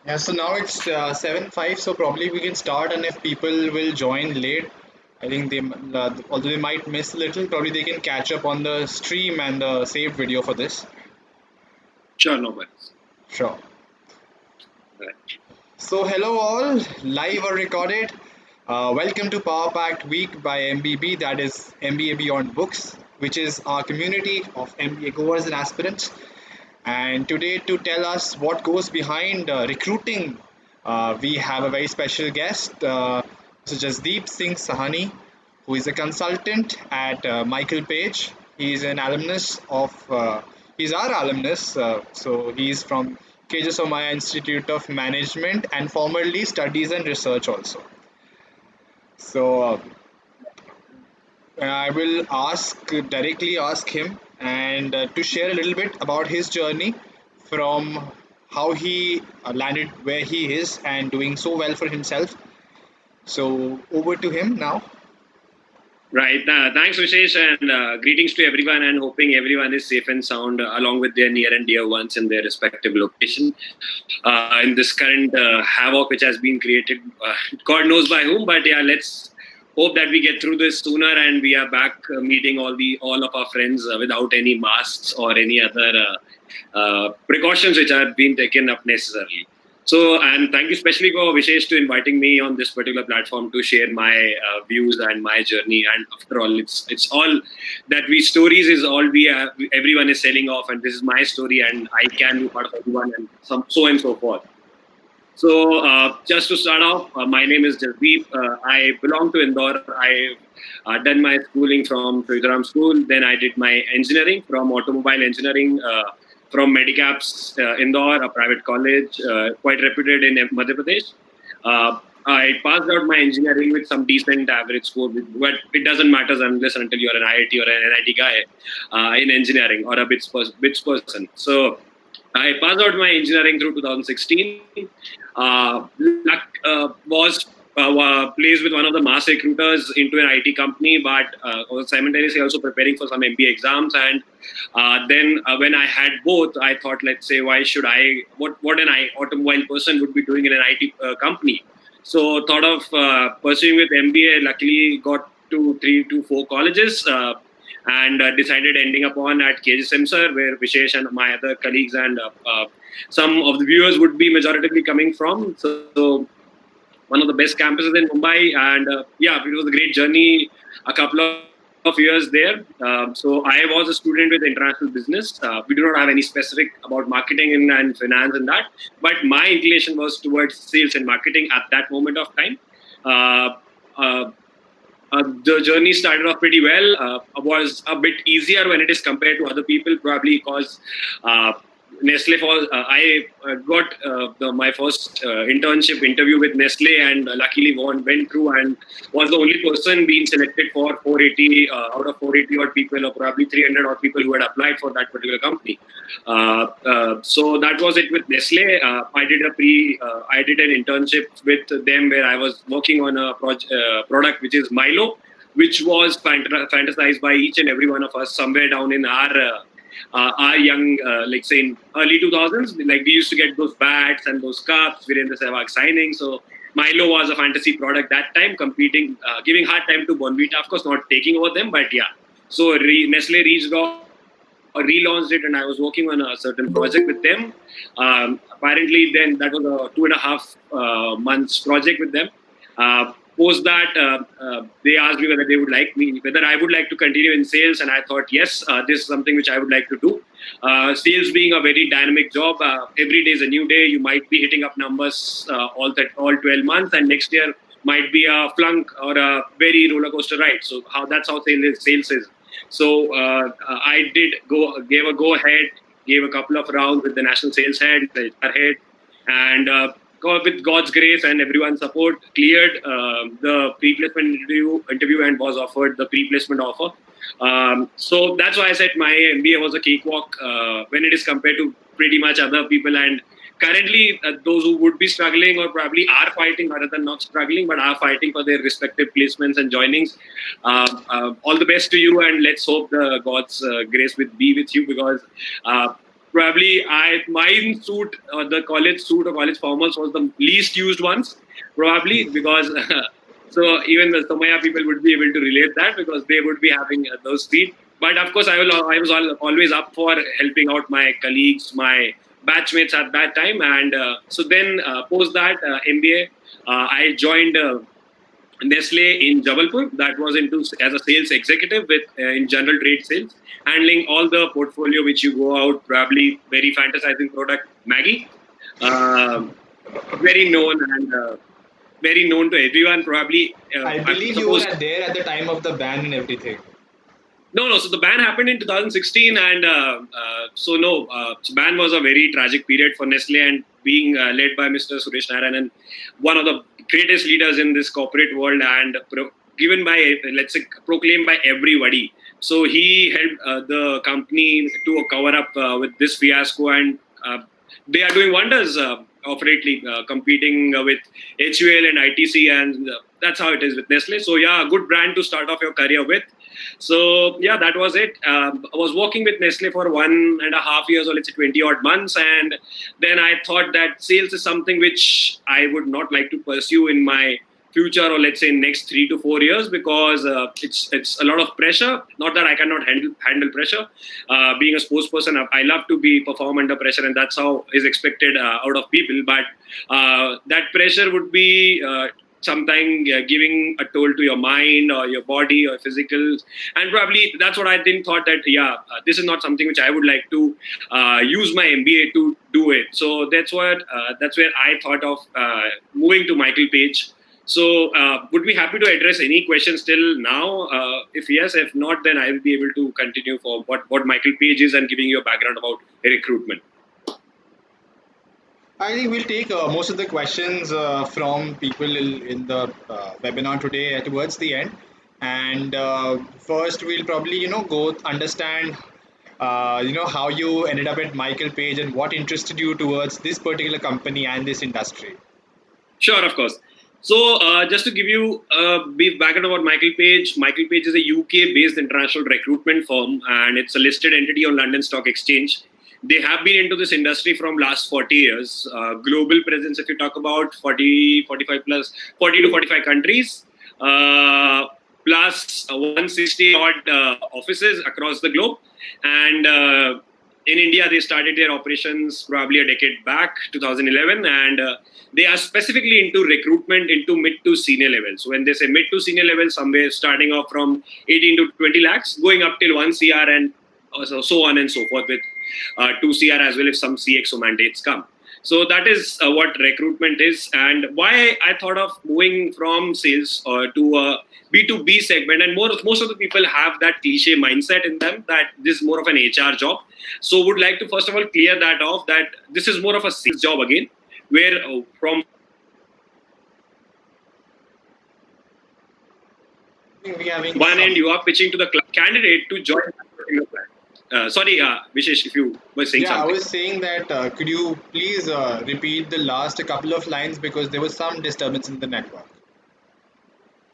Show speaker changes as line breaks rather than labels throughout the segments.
Yeah, so now it's 7:05, so probably we can start. And if people will join late, I think although they might miss a little, probably they can catch up on the stream and the saved video for this.
Sure, no worries.
Sure.
Right.
So, hello all, live or recorded. Welcome to Power Packed Week by MBB, that is MBA Beyond Books, which is our community of MBA goers and aspirants. And today, to tell us what goes behind recruiting, we have a very special guest, Mr. Jasdeep Singh Sahni, who is a consultant at Michael Page. He's an alumnus he's our alumnus, so he's from KJ Somaya Institute of Management and formerly Studies and Research also. So I will directly ask him and to share a little bit about his journey from how he landed where he is and doing so well for himself. So over to him now.
Right. Thanks, Vishesh, and greetings to everyone, and hoping everyone is safe and sound along with their near and dear ones in their respective location. In this current havoc which has been created, God knows by whom, but yeah, let's hope that we get through this sooner and we are back meeting all of our friends without any masks or any other precautions which are being taken up necessarily. So, and thank you especially for Vishesh to inviting me on this particular platform to share my views and my journey. And after all, it's all that we stories is all we everyone is selling off, and this is my story, and I can be part of everyone, and so and so forth. So, just to start off, my name is Jasdeep. I belong to Indore. I done my schooling from Trivandrum School. Then I did my engineering from automobile engineering from Medicaps Indore, a private college, quite reputed in Madhya Pradesh. I passed out my engineering with some decent average score, but it doesn't matter unless and until you're an IIT or an NIT guy in engineering or a bits person. So I passed out my engineering through 2016. Luck was placed with one of the mass recruiters into an IT company, but was simultaneously also preparing for some MBA exams. And then when I had both, I thought, let's say, why should I? What an automobile person would be doing in an IT company? So thought of pursuing with MBA. Luckily, got to 3 to 4 colleges. And decided ending up on at KJ Semsar, where Vishesh and my other colleagues and some of the viewers would be majoritively coming from. So one of the best campuses in Mumbai, and yeah, it was a great journey. A couple of years there. So I was a student with international business. We do not have any specific about marketing and finance and that, but my inclination was towards sales and marketing at that moment of time. Uh, uh, the journey started off pretty well. Was a bit easier when it is compared to other people, probably because Nestle was. I got my first internship interview with Nestle, and luckily went through and was the only person being selected for 480 out of 480 odd people, or probably 300 odd people who had applied for that particular company. So that was it with Nestle. I did an internship with them where I was working on a product which is Milo, which was fantasized by each and every one of us somewhere down in our young, like say in early 2000s. Like we used to get those bats and those cups, Virendra Sehwag signing. So Milo was a fantasy product that time, competing, giving hard time to Bonvita. Of course, not taking over them, but yeah. So Nestle reached out, relaunched it, and I was working on a certain project with them. Apparently, then that was a 2.5 months project with them. Post that, they asked me whether I would like to continue in sales, and I thought yes, this is something which I would like to do. Sales being a very dynamic job, every day is a new day. You might be hitting up numbers all 12 months, and next year might be a flunk or a very roller coaster ride. So that's how sales is. So I gave a go ahead, gave a couple of rounds with the national sales head, the HR head, and with God's grace and everyone's support, cleared the pre-placement interview and was offered the pre-placement offer. So that's why I said my MBA was a cakewalk when it is compared to pretty much other people. And currently, those who would be struggling or probably are fighting rather than not struggling, but are fighting for their respective placements and joinings. All the best to you, and let's hope the God's grace be with you, because Probably mine suit, the college suit or college formals was the least used ones, probably because so even the Somaya people would be able to relate that because they would be having those feet. But of course, always up for helping out my colleagues, my batchmates at that time, and so then post that MBA, I joined. Nestle in Jabalpur, that was into as a sales executive with in general trade sales, handling all the portfolio which you go out, probably very fantasizing product Maggie, very known and very known to everyone. Probably,
I
I
believe you
suppose.
were there at the time of the ban and everything.
No. So the ban happened in 2016, and so no. So ban was a very tragic period for Nestle, and being led by Mr. Suresh Narayanan, one of the greatest leaders in this corporate world, and given by, let's say, proclaimed by everybody. So he helped the company to cover up with this fiasco, and they are doing wonders. Of lately, competing with HUL and ITC, and that's how it is with Nestle. So yeah, a good brand to start off your career with. So yeah, that was it. I was working with Nestle for 1.5 years, or let's say 20 odd months, and then I thought that sales is something which I would not like to pursue in my future, or let's say next 3 to 4 years, because it's a lot of pressure. Not that I cannot handle pressure. Being a sports person, I love to be perform under pressure, and that's how is expected out of people. But that pressure would be sometimes giving a toll to your mind or your body or physical, and probably that's what I didn't thought that this is not something which I would like to use my MBA to do it. So that's where I thought of moving to Michael Page. So would be happy to address any questions till now. If yes, if not, then I will be able to continue for what Michael Page is and giving you a background about recruitment.
I think we'll take most of the questions from people in the webinar today towards the end. And first, we'll probably go understand how you ended up at Michael Page and what interested you towards this particular company and this industry.
Sure, of course. So, just to give you a brief background about Michael Page is a UK-based international recruitment firm, and it's a listed entity on London Stock Exchange. They have been into this industry from last 40 years. Global presence, if you talk about 40 to 45 countries, plus 160 odd offices across the globe. And in India, they started their operations probably a decade back, 2011, and they are specifically into recruitment into mid to senior levels. So when they say mid to senior level, somewhere starting off from 18 to 20 lakhs, going up till 1 CR and so on and so forth with 2 CR as well if some CXO mandates come. So that is what recruitment is, and why I thought of moving from sales to a B2B segment. And most of the people have that cliche mindset in them that this is more of an HR job. So would like to first of all clear that off, that this is more of a sales job again, where from one end you are pitching to the candidate to join that particular plan. Sorry, Vishesh, if you were saying something.
I was saying that could you please repeat the last couple of lines because there was some disturbance in the network.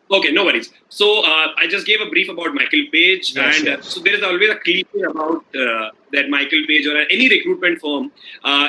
Okay, no worries. So I just gave a brief about Michael Page, so there is always a cliche about that Michael Page or any recruitment firm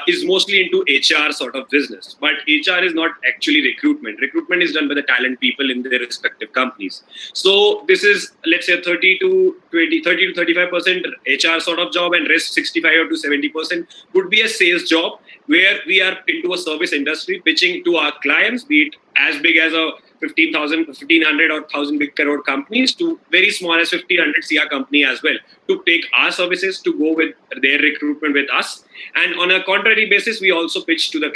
is mostly into HR sort of business. But HR is not actually recruitment. Recruitment is done by the talent people in their respective companies. So this is, let's say, 30 to 35% HR sort of job, and rest 65 to 70% would be a sales job, where we are into a service industry pitching to our clients, be it as big as a 1,500 or 1,000 big crore companies to very small as 1,500 CR company as well, to take our services to go with their recruitment with us. And on a contrary basis, we also pitch to the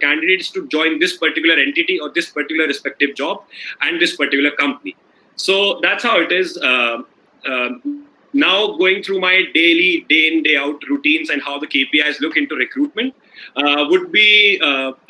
candidates to join this particular entity or this particular respective job and this particular company. So that's how it is. Now going through my daily day in day out routines and how the KPIs look into recruitment would be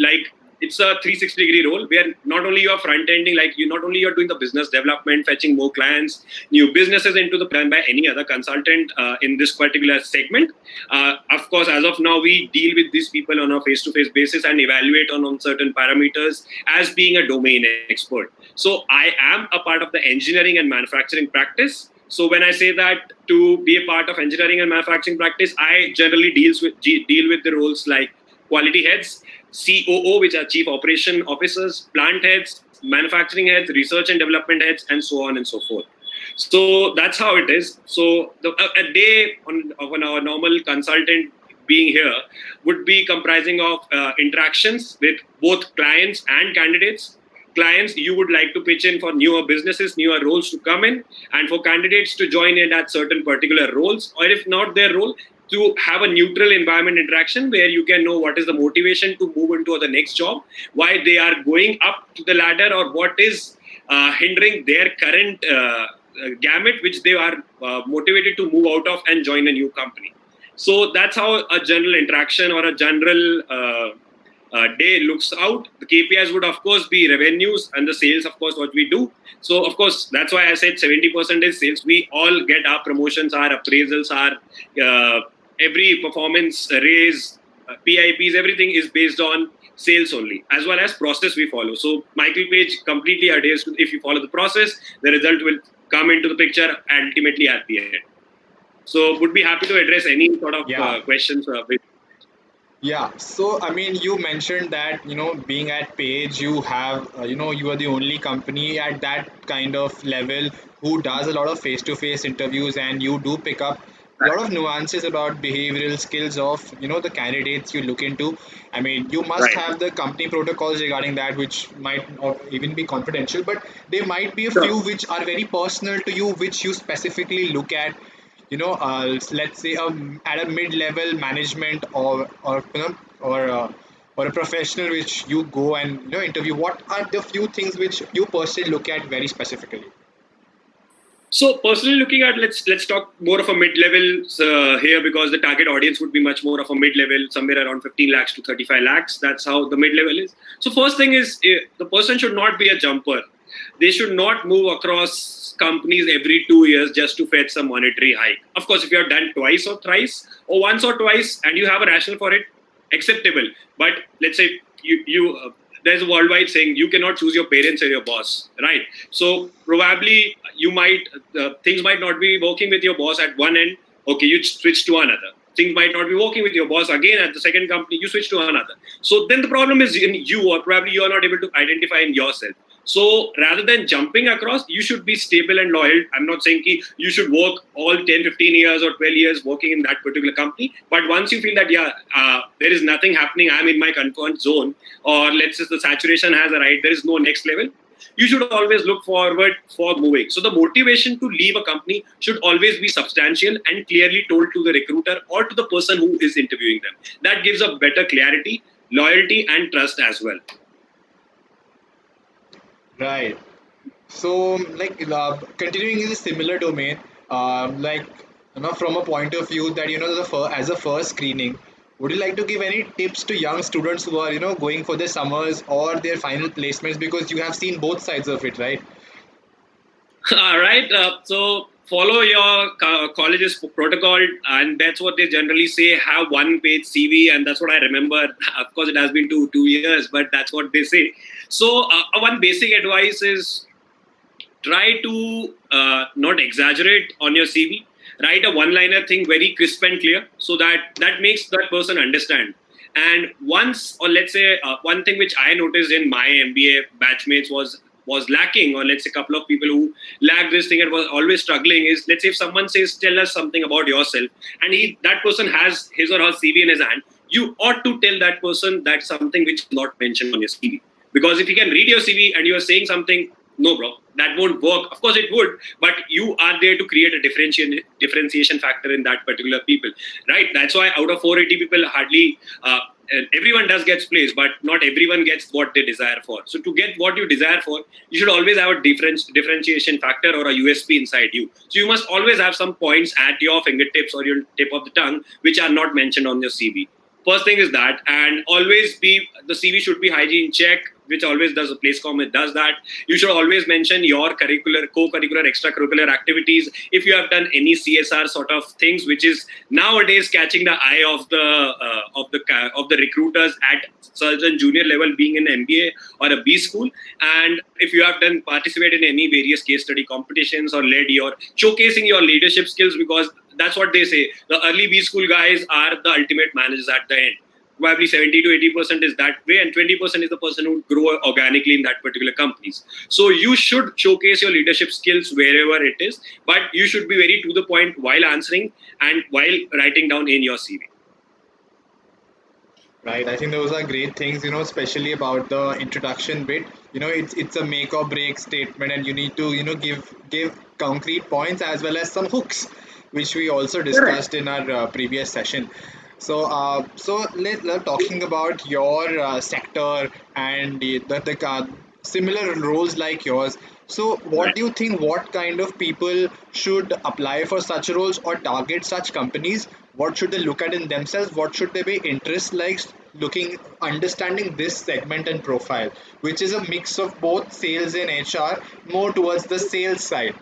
like, it's a 360-degree role where not only you are front-ending, like not only you're doing the business development, fetching more clients, new businesses into the plan by any other consultant in this particular segment. Of course, as of now, we deal with these people on a face-to-face basis and evaluate on certain parameters as being a domain expert. So I am a part of the engineering and manufacturing practice, So when I say that to be a part of engineering and manufacturing practice, I generally deal with the roles like quality heads, COO, which are chief operation officers, plant heads, manufacturing heads, research and development heads, and so on and so forth. So that's how it is. So a day on our normal consultant being here would be comprising of interactions with both clients and candidates. Clients, you would like to pitch in for newer businesses, newer roles to come in, and for candidates to join in at certain particular roles, or if not their role, to have a neutral environment interaction where you can know what is the motivation to move into the next job, why they are going up to the ladder, or what is hindering their current gamut, which they are motivated to move out of and join a new company. So that's how a general interaction or a general day looks out. The KPIs would, of course, be revenues and the sales, of course, what we do. So, of course, that's why I said 70% is sales. We all get our promotions, our appraisals, our every performance raise, PIPs, everything is based on sales only, as well as process we follow. So, Michael Page completely adheres to, if you follow the process, the result will come into the picture ultimately at the end. So, would be happy to address any sort of questions.
Yeah, so I mean, you mentioned that being at Page, you have you are the only company at that kind of level who does a lot of face-to-face interviews, and you do pick up a lot of nuances about behavioral skills of the candidates you look into. I mean, you must
Right.
have the company protocols regarding that, which might not even be confidential, but there might be a
Sure.
few which are very personal to you, which you specifically look at let's say at a mid-level management or a professional which you go and interview. What are the few things which you personally look at very specifically?
So personally looking at, let's talk more of a mid-level here, because the target audience would be much more of a mid-level, somewhere around 15 lakhs to 35 lakhs. That's how the mid-level is. So first thing is, the person should not be a jumper. They should not move across companies every 2 years just to fetch some monetary hike. Of course, if you have done twice or thrice or once or twice and you have a rationale for it, acceptable. But let's say there's a worldwide saying, you cannot choose your parents or your boss, right? So probably you might things might not be working with your boss at one end. Okay, you switch to another. Things might not be working with your boss again at the second company. You switch to another. So then the problem is in you, or probably you are not able to identify in yourself. So rather than jumping across, you should be stable and loyal. I'm not saying you should work all 10, 15 years or 12 years working in that particular company. But once you feel that, there is nothing happening, I'm in my comfort zone, or let's say the saturation has arrived, there is no next level, you should always look forward for moving. So the motivation to leave a company should always be substantial and clearly told to the recruiter or to the person who is interviewing them. That gives a better clarity, loyalty, and trust as well.
Right. So, continuing in a similar domain, from a point of view that as a first screening, would you like to give any tips to young students who are going for their summers or their final placements, because you have seen both sides of it, right?
All right. So follow your college's protocol, and that's what they generally say. Have one-page CV, and that's what I remember. Of course, it has been two years, but that's what they say. So one basic advice is try to not exaggerate on your CV. Write a one-liner thing very crisp and clear, so that makes that person understand. And once, or let's say, one thing which I noticed in my MBA batchmates was lacking, or let's say a couple of people who lacked this thing and was always struggling, is, let's say if someone says, tell us something about yourself, and that person has his or her CV in his hand, you ought to tell that person that something which is not mentioned on your CV. Because if he can read your CV and you are saying something, no, bro, that won't work. Of course it would, but you are there to create a differentiation factor in that particular people, right? That's why out of 480 people, hardly everyone does gets placed, but not everyone gets what they desire for. So to get what you desire for, you should always have a differentiation factor or a USP inside you. So you must always have some points at your fingertips or your tip of the tongue which are not mentioned on your CV. First thing is that, and always be the CV should be hygiene check, which always does a place comment does that. You should always mention your curricular, co-curricular, extracurricular activities. If you have done any CSR sort of things, which is nowadays catching the eye of the recruiters at certain junior level, being in MBA or a B school, and if you have done participated in any various case study competitions or led your showcasing your leadership skills, because that's what they say. The early B school guys are the ultimate managers at the end. Probably 70 to 80% is that way, and 20% is the person who grow organically in that particular companies. So you should showcase your leadership skills wherever it is, but you should be very to the point while answering and while writing down in your CV.
Right. I think those are great things, especially about the introduction bit. It's a make or break statement, and you need to, give concrete points as well as some hooks, which we also
Correct.
discussed in our previous session. So let's talking about your sector and the similar roles like yours. So, what
Right.
do you think? What kind of people should apply for such roles or target such companies? What should they look at in themselves? What should they be interest like looking, understanding this segment and profile, which is a mix of both sales and HR, more towards the sales side.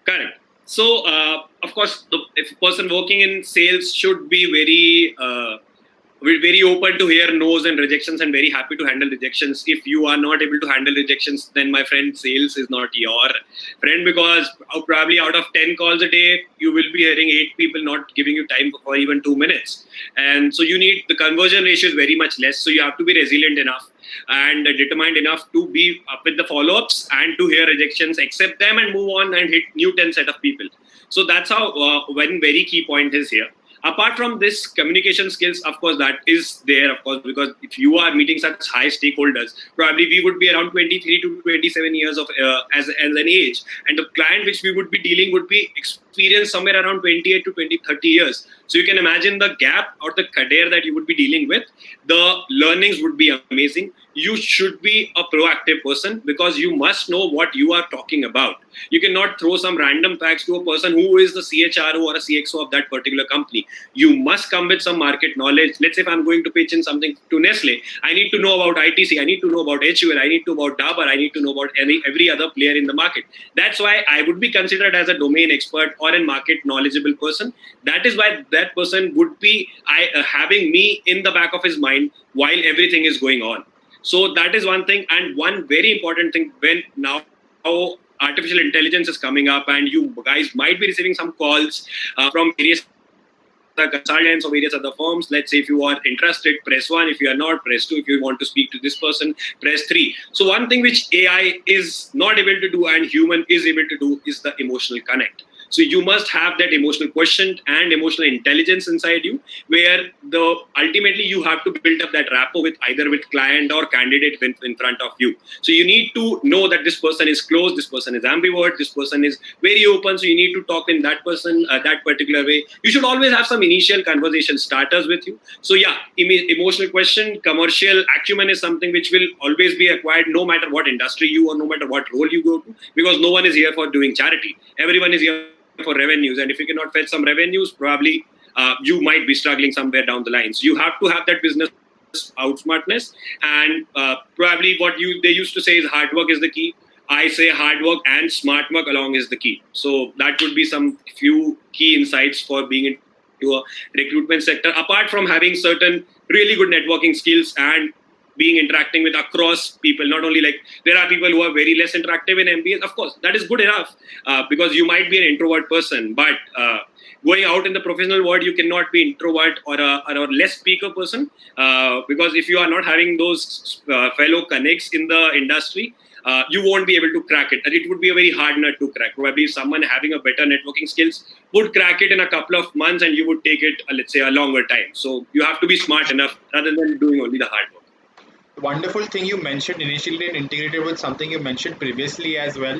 Correct. So, of course, if a person working in sales should be very open to hear no's and rejections, and very happy to handle rejections. If you are not able to handle rejections, then my friend, sales is not your friend, because probably out of 10 calls a day, you will be hearing 8 people not giving you time for even 2 minutes. And so you need the conversion ratio is very much less. So you have to be resilient enough and determined enough to be up with the follow-ups and to hear rejections, accept them, and move on and hit new 10 set of people. So that's how one very key point is here. Apart from this, communication skills, of course, that is there, of course, because if you are meeting such high stakeholders, probably we would be around 23 to 27 years of as an age, and the client which we would be dealing would be experienced somewhere around 28 to 30 years. So you can imagine the gap or the career that you would be dealing with. The learnings would be amazing. You should be a proactive person, because you must know what you are talking about. You cannot throw some random facts to a person who is the CHRO or a CXO of that particular company. You must come with some market knowledge. Let's say if I'm going to pitch in something to Nestle, I need to know about ITC, I need to know about HUL, I need to know about Dabur, I need to know about every other player in the market. That's why I would be considered as a domain expert or a market knowledgeable person. That is why that person would be having me in the back of his mind while everything is going on. So that is one thing. And one very important thing, when now artificial intelligence is coming up, and you guys might be receiving some calls from various consultants or various other firms. Let's say if you are interested, press 1. If you are not, press 2. If you want to speak to this person, press 3. So one thing which AI is not able to do and human is able to do is the emotional connect. So you must have that emotional quotient and emotional intelligence inside you, where the ultimately you have to build up that rapport with either with client or candidate in front of you. So you need to know that this person is close, this person is ambivert, this person is very open. So you need to talk in that person that particular way. You should always have some initial conversation starters with you. So yeah, emotional question, commercial acumen is something which will always be acquired, no matter what industry you or no matter what role you go to, because no one is here for doing charity. Everyone is here for revenues, and if you cannot fetch some revenues, probably you might be struggling somewhere down the line. So you have to have that business outsmartness, and probably what they used to say is hard work is the key. I say hard work and smart work along is the key. So that would be some few key insights for being into a recruitment sector, apart from having certain really good networking skills and being interacting with across people. Not only like there are people who are very less interactive in MBA, of course that is good enough, because you might be an introvert person, but going out in the professional world, you cannot be introvert or a less speaker person, because if you are not having those fellow connects in the industry, you won't be able to crack it. And it would be a very hard nut to crack. Probably someone having a better networking skills would crack it in a couple of months, and you would take it, let's say, a longer time. So you have to be smart enough rather than doing only the hard work.
Wonderful thing you mentioned initially and integrated with something you mentioned previously as well,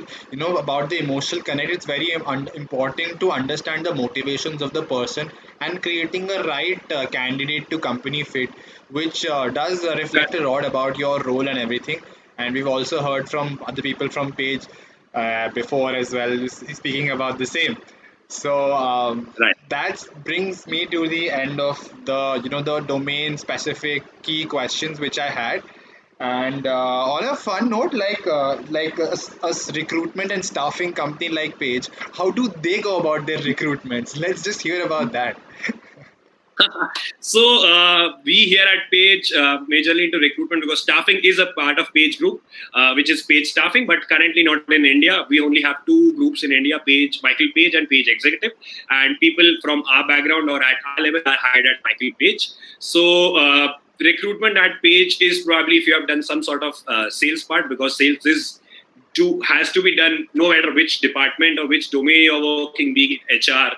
about the emotional connect. It's very important to understand the motivations of the person and creating a right candidate to company fit, which does reflect a lot about your role and everything. And we've also heard from other people from page before as well, speaking about the same. So
Right.
that brings me to the end of the the domain specific key questions which I had. And on a fun note, like us recruitment and staffing company like Page, how do they go about their recruitments? Let's just hear about that.
So we here at Page majorly into recruitment because staffing is a part of Page Group, which is Page Staffing, but currently not in India. We only have two groups in India: Page, Michael Page, and Page Executive. And people from our background or at our level are hired at Michael Page. So recruitment at Page is probably if you have done some sort of sales part, because sales is has to be done no matter which department or which domain you're working, be it HR,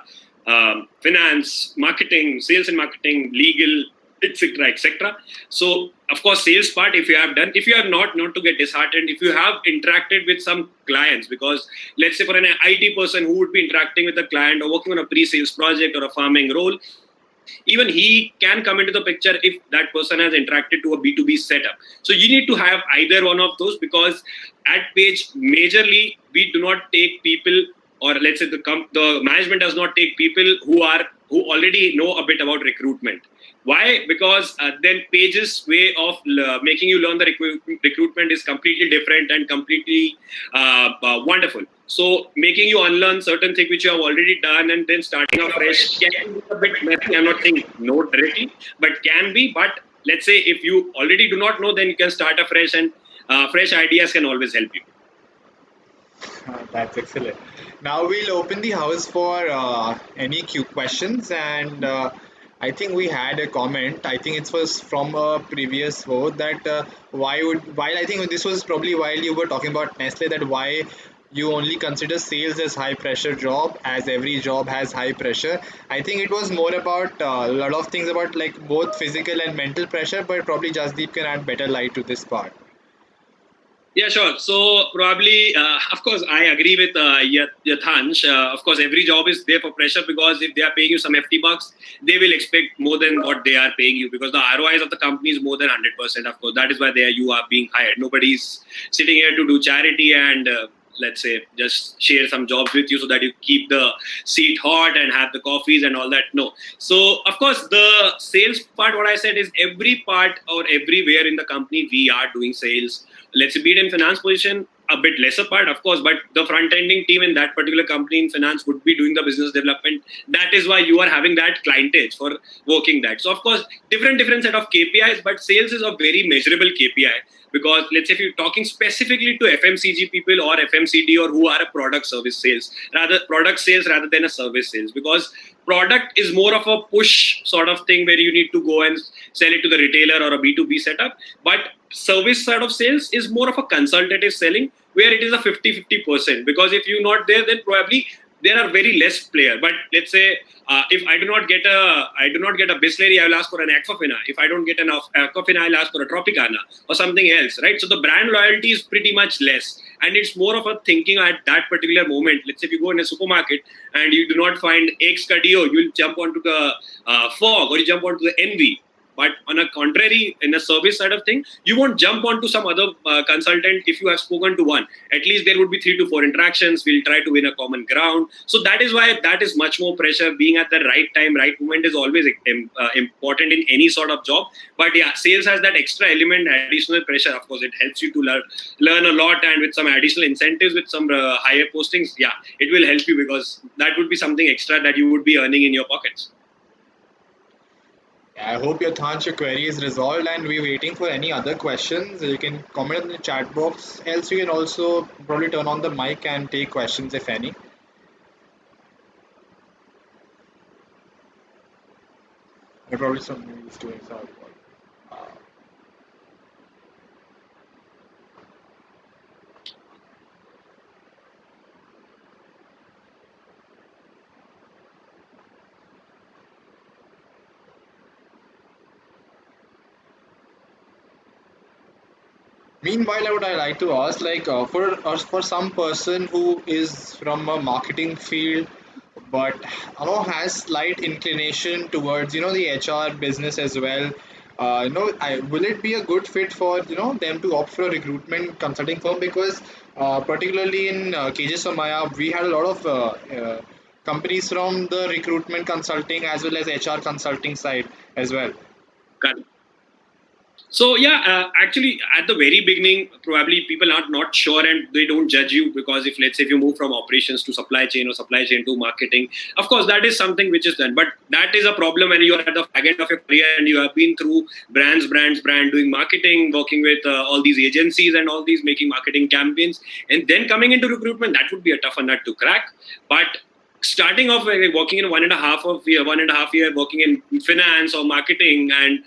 finance, marketing, sales and marketing, legal, etc., etc. So, of course, sales part, if you have done, if you have not to get disheartened, if you have interacted with some clients, because let's say for an IT person who would be interacting with a client or working on a pre-sales project or a farming role, even he can come into the picture if that person has interacted to a B2B setup. So you need to have either one of those, because at Page, majorly, we do not take people, or let's say the management does not take people who already know a bit about recruitment. Why? Because then Page's way of making you learn the recruitment is completely different and completely wonderful. So making you unlearn certain things which you have already done and then starting afresh can be a bit messy. I'm not saying no directly, but can be. But let's say if you already do not know, then you can start afresh, and fresh ideas can always help you.
That's excellent. Now we'll open the house for any Q questions, and I think we had a comment. I think it was from a previous vote that why would while I think this was probably while you were talking about Nestle, that why you only consider sales as high pressure job, as every job has high pressure. I think it was more about a lot of things about like both physical and mental pressure, but probably Jasdeep can add better light to this part.
Yeah, sure. So probably, of course, I agree with Yathansh. Of course, every job is there for pressure, because if they are paying you some FT bucks, they will expect more than what they are paying you, because the ROIs of the company is more than 100%. Of course, that is why you are being hired. Nobody's sitting here to do charity and let's say just share some jobs with you so that you keep the seat hot and have the coffees and all that. No. So of course, the sales part, what I said is every part or everywhere in the company we are doing sales. Let's say be it in finance position, a bit lesser part, of course, but the front ending team in that particular company in finance would be doing the business development. That is why you are having that clientage for working that. So of course, different set of KPIs, but sales is a very measurable KPI, because let's say if you're talking specifically to FMCG people or FMCD or who are a product service sales, rather product sales rather than a service sales, because product is more of a push sort of thing where you need to go and sell it to the retailer or a B2B setup. But service side of sales is more of a consultative selling, where it is a 50-50%, because if you're not there, then probably there are very less player. But let's say if I do not get a Bisleri, I will ask for an Aquafina. If I don't get an Aquafina, I'll ask for a Tropicana or something else, right? So the brand loyalty is pretty much less, and it's more of a thinking at that particular moment. Let's say if you go in a supermarket and you do not find eggs Cadio, you'll jump onto the Fog, or you jump onto the Envy. But on a contrary, in the service side of things, you won't jump onto some other consultant if you have spoken to one. At least there would be 3 to 4 interactions. We'll try to win a common ground. So that is why that is much more pressure. Being at the right time, right moment is always important in any sort of job. But yeah, sales has that extra element, additional pressure. Of course, it helps you to learn a lot, and with some additional incentives, with some higher postings, yeah, it will help you, because that would be something extra that you would be earning in your pockets.
I hope your Thanch query is resolved, and we're waiting for any other questions. You can comment in the chat box. Else, you can also probably turn on the mic and take questions if any. Probably something he's doing. Sorry. Meanwhile, I would like to ask, like, for some person who is from a marketing field, but has slight inclination towards the HR business as well. Will it be a good fit for them to opt for a recruitment consulting firm? Because particularly in cases of Maya, we had a lot of companies from the recruitment consulting as well as HR consulting side as well.
Correct. So yeah, actually, at the very beginning, probably people are not sure and they don't judge you because if let's say if you move from operations to supply chain or supply chain to marketing, of course that is something which is done. But that is a problem when you are at the fag end of your career and you have been through brand doing marketing, working with all these agencies and all these making marketing campaigns, and then coming into recruitment. That would be a tougher nut to crack. But starting off working in 1.5 year working in finance or marketing and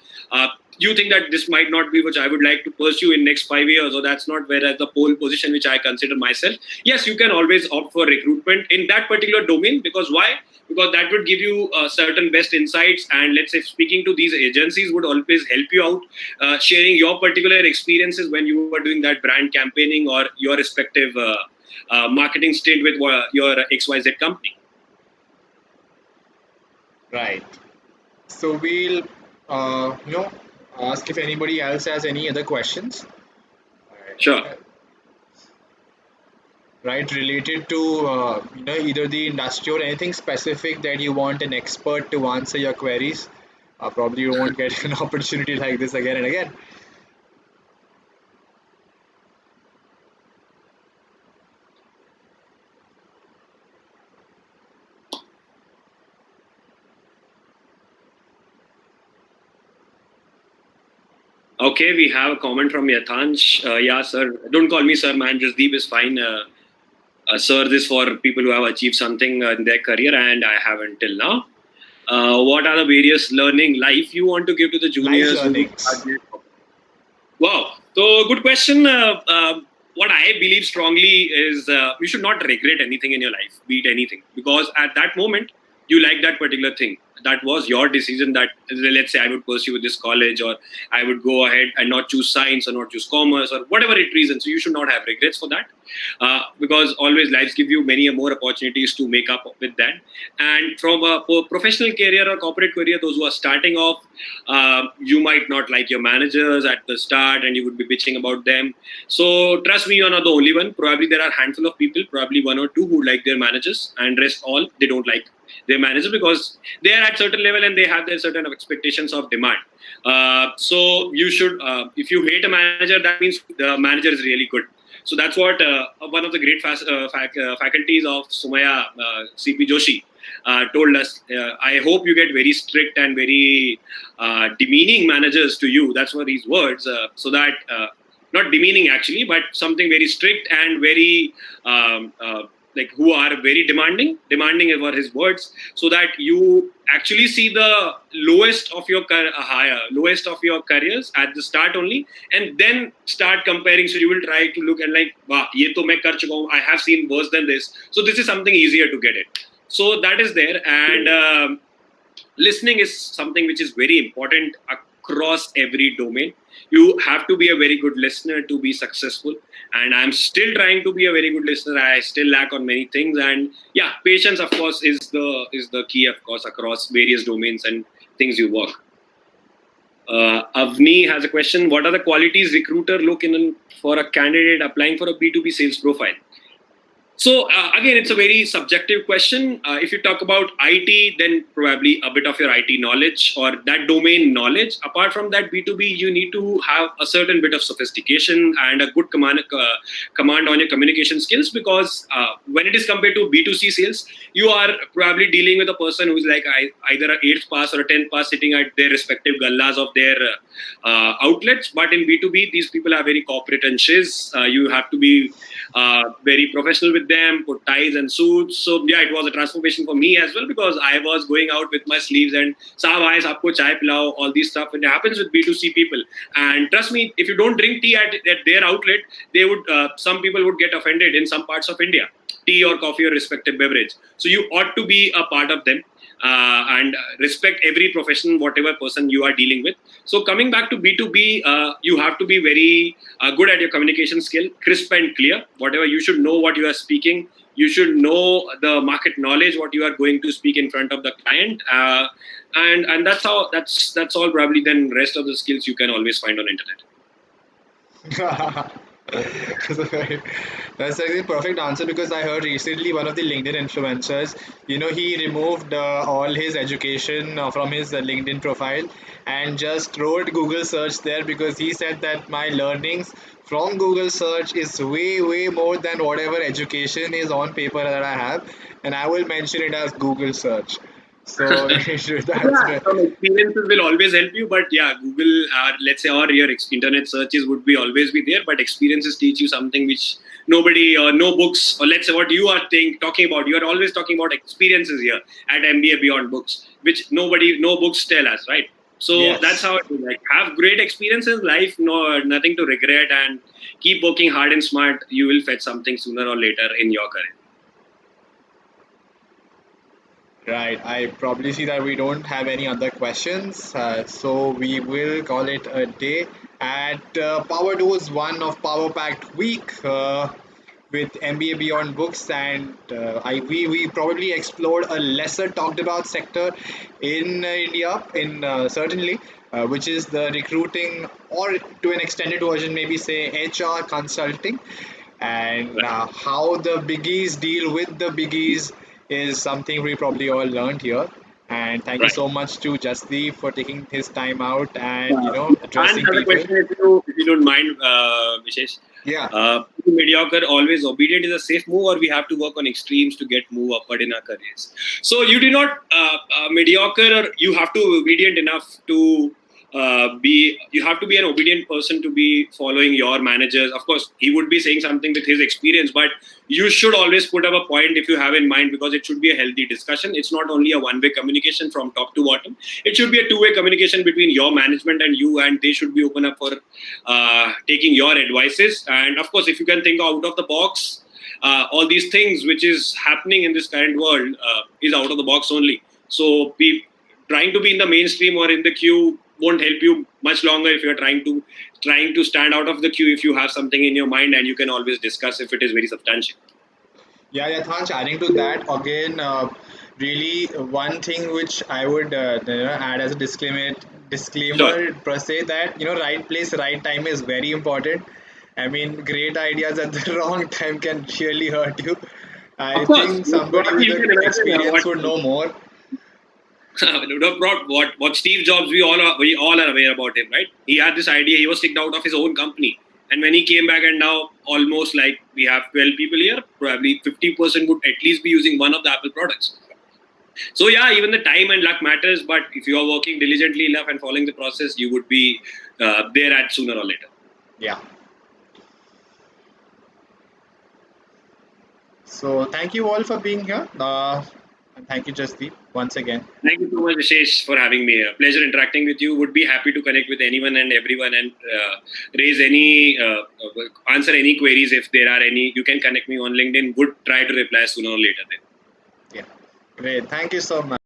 you think that this might not be which I would like to pursue in next 5 years, or that's not where the pole position which I consider myself. Yes, you can always opt for recruitment in that particular domain because why? Because that would give you certain best insights, and let's say speaking to these agencies would always help you out, sharing your particular experiences when you were doing that brand campaigning or your respective marketing stint with your XYZ company.
Right. So we'll, ask if anybody else has any other questions.
Sure.
Right, related to either the industry or anything specific that you want an expert to answer your queries. Probably you won't get an opportunity like this again and again.
Okay, we have a comment from Yathansh. Yeah, sir. Don't call me sir, man. Jasdeep is fine. Sir, this for people who have achieved something in their career, and I haven't till now. What are the various learning life you want to give to the juniors? Wow. So, good question. What I believe strongly is you should not regret anything in your life, be it anything, because at that moment, you like that particular thing. That was your decision that, let's say, I would pursue this college or I would go ahead and not choose science or not choose commerce or whatever it reason. So, you should not have regrets for that because always lives give you many more opportunities to make up with that. And from a professional career or corporate career, those who are starting off, you might not like your managers at the start and you would be bitching about them. So trust me, you're not the only one. Probably there are a handful of people, probably one or two who like their managers, and rest all they don't like their managers because they are at certain level and they have their certain expectations of demand. So you should, if you hate a manager, that means the manager is really good. So that's what one of the great faculties of Sumaya, CP Joshi, told us. I hope you get very strict and very demeaning managers to you. That's what his words. So that not demeaning actually, but something very strict and very like who are very demanding were his words, so that you actually see the lowest of your careers at the start only, and then start comparing. So you will try to look and like, wow, ye to main kar chuka hu, I have seen worse than this. So this is something easier to get it. So that is there, and listening is something which is very important across every domain. You have to be a very good listener to be successful, and I'm still trying to be a very good listener. I still lack on many things, and yeah, patience of course is the key, of course, across various domains and things you work. Avni has a question: what are the qualities recruiter look in for a candidate applying for a B2B sales profile? So again, it's a very subjective question. If you talk about IT, then probably a bit of your IT knowledge or that domain knowledge. Apart from that, B2B, you need to have a certain bit of sophistication and a good command on your communication skills, because when it is compared to B2C sales, you are probably dealing with a person who is like either an 8th pass or a 10th pass sitting at their respective gallas of their outlets. But in B2B, these people are very corporate and shiz. You have to be very professional with them, put ties and suits. So yeah, it was a transformation for me as well, because I was going out with my sleeves and saab aaya, sabko chai pilao, all these stuff. It happens with B2C people, and trust me, if you don't drink tea at their outlet, they would some people would get offended in some parts of India, tea or coffee or respective beverage. So you ought to be a part of them. And respect every profession, whatever person you are dealing with. So coming back to B2B, you have to be very good at your communication skill, crisp and clear. Whatever, you should know what you are speaking. You should know the market knowledge, what you are going to speak in front of the client. And that's all probably. Then rest of the skills you can always find on internet.
That's actually a perfect answer because I heard recently one of the LinkedIn influencers, he removed all his education from his LinkedIn profile and just wrote Google search there because he said that my learnings from Google search is way, way more than whatever education is on paper that I have, and I will mention it as Google search. So that's
Yeah, some experiences will always help you, but yeah, Google or let's say or your internet searches would be always be there, but experiences teach you something which nobody or no books or let's say what you are talking about. You are always talking about experiences here at MBA Beyond Books, which no books tell us, right? So that's
yes.
how it is. Like have great experiences, life, nothing to regret, and keep working hard and smart. You will fetch something sooner or later in your career.
Right. I probably see that we don't have any other questions, so we will call it a day. At Power Dose 1 of Power Packed Week with MBA Beyond Books, and we probably explored a lesser talked about sector in India, in certainly, which is the recruiting, or to an extended version, maybe say HR consulting, and
Right.
how the biggies deal with the biggies is something we probably all learned here. And thank you
Right.
so much to Jasdeep for taking his time out and
And
addressing
have a
people.
question if you don't mind, Vishesh.
Yeah,
Mediocre, always obedient is a safe move, or we have to work on extremes to get move upward in our careers. So you do not mediocre, or you have to obedient enough to be. You have to be an obedient person to be following your managers. Of course, he would be saying something with his experience, but you should always put up a point if you have in mind because it should be a healthy discussion. It's not only a one-way communication from top to bottom. It should be a two-way communication between your management and you, and they should be open up for taking your advices. And of course, if you can think out of the box, all these things which is happening in this current world is out of the box only. So trying to be in the mainstream or in the queue won't help you much longer if you're trying to stand out of the queue. If you have something in your mind, and you can always discuss if it is very substantial.
yeah, Thanch. Adding to that, again, really one thing which I would add as a
Sure.
disclaimer per se, that right place, right time is very important. I mean, great ideas at the wrong time can really hurt you. I
Of course,
think somebody with
you
the
can imagine
experience
what
would know more.
what Steve Jobs, we all are aware about him, right? He had this idea. He was kicked out of his own company, and when he came back, and now almost like we have 12 people here, probably 50% would at least be using one of the Apple products. So yeah, even the time and luck matters, but if you are working diligently enough and following the process, you would be there at sooner or later.
Yeah. So thank you all for being here. And thank you, Jasdeep, once again.
Thank you so much, Vishesh, for having me. A pleasure interacting with you. Would be happy to connect with anyone and everyone and raise any, answer any queries if there are any. You can connect me on LinkedIn. Would try to reply sooner or later. Then.
Yeah. Great. Thank you so much.